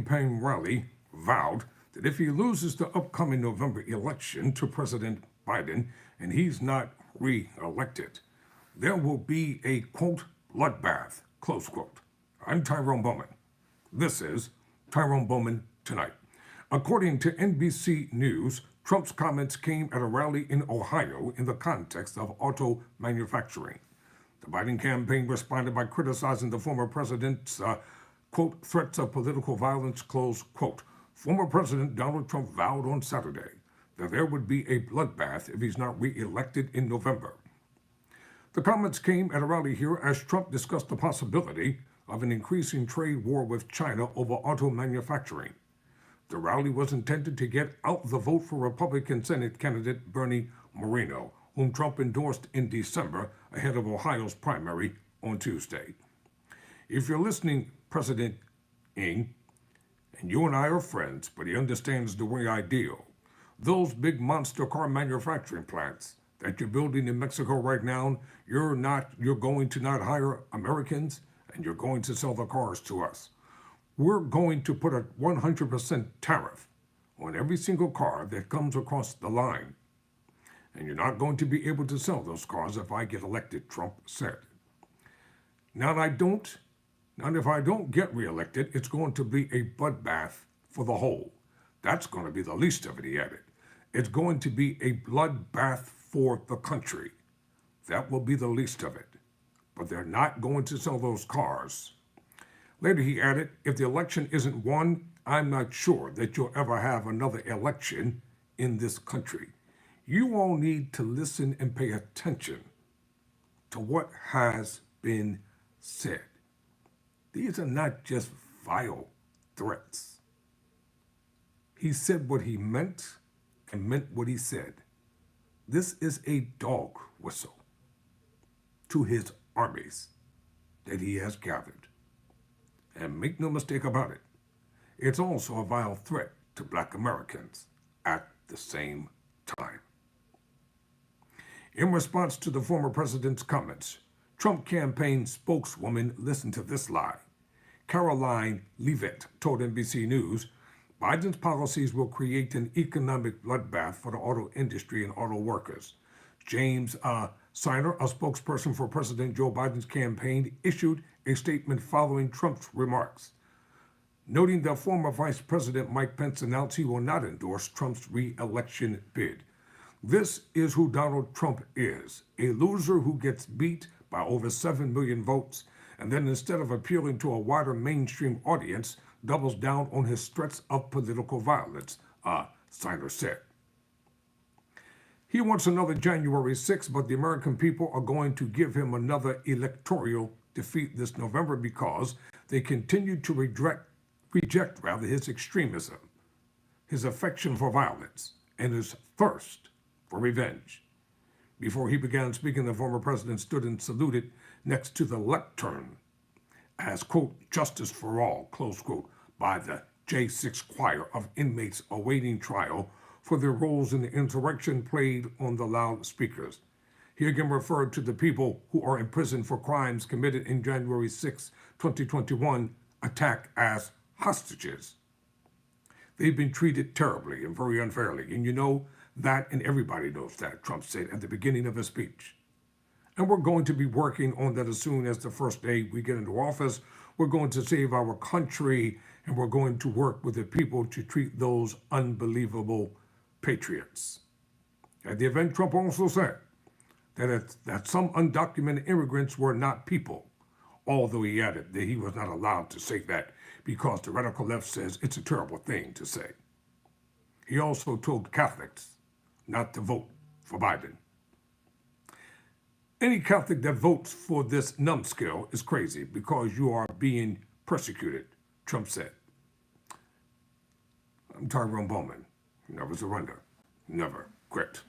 campaign rally vowed that if he loses the upcoming November election to President Biden and he's not re-elected, there will be a, quote, bloodbath, close quote. I'm Tyrone Bowman. This is Tyrone Bowman Tonight. According to NBC News, Trump's comments came at a rally in Ohio in the context of auto manufacturing. The Biden campaign responded by criticizing the former president's, quote, threats of political violence, close quote. Former President Donald Trump vowed on Saturday that there would be a bloodbath if he's not re-elected in November. The comments came at a rally here as Trump discussed the possibility of an increasing trade war with China over auto manufacturing. The rally was intended to get out the vote for Republican Senate candidate Bernie Moreno, whom Trump endorsed in December ahead of Ohio's primary on Tuesday. If you're listening, President Ng, and you and I are friends, but he understands the way I deal, those big monster car manufacturing plants that you're building in Mexico right now, you're going to not hire Americans, and you're going to sell the cars to us. We're going to put a 100% tariff on every single car that comes across the line. And you're not going to be able to sell those cars if I get elected, Trump said. Not if I don't get reelected, it's going to be a bloodbath for the whole. That's going to be the least of it, he added. It's going to be a bloodbath for the country. That will be the least of it. But they're not going to sell those cars. Later, he added, if the election isn't won, I'm not sure that you'll ever have another election in this country. You all need to listen and pay attention to what has been said. These are not just vile threats. He said what he meant and meant what he said. This is a dog whistle to his armies that he has gathered. And make no mistake about it, it's also a vile threat to Black Americans at the same time. In response to the former president's comments, Trump campaign spokeswoman listened to this lie. Caroline Leavitt told NBC News, Biden's policies will create an economic bloodbath for the auto industry and auto workers. James Siner, a spokesperson for President Joe Biden's campaign, issued a statement following Trump's remarks, noting that former Vice President Mike Pence announced he will not endorse Trump's re-election bid. This is who Donald Trump is, a loser who gets beat by over 7 million votes, and then instead of appealing to a wider mainstream audience, doubles down on his threats of political violence, Siner said. He wants another January 6th, but the American people are going to give him another electoral defeat this November because they continue to reject his extremism, his affection for violence, and his thirst for revenge. Before he began speaking, the former president stood and saluted next to the lectern as, quote, justice for all, close quote, by the J6 choir of inmates awaiting trial for their roles in the insurrection played on the loudspeakers. He again referred to the people who are in prison for crimes committed in January 6, 2021 attack as hostages. They've been treated terribly and very unfairly, and you know that, and everybody knows that, Trump said at the beginning of his speech. And we're going to be working on that as soon as the first day we get into office. We're going to save our country, and we're going to work with the people to treat those unbelievable patriots. At the event, Trump also said that some undocumented immigrants were not people, although he added that he was not allowed to say that because the radical left says it's a terrible thing to say. He also told Catholics not to vote for Biden. Any Catholic that votes for this numbskull is crazy because you are being persecuted, Trump said. I'm Tyrone Bowman. Never surrender. Never quit.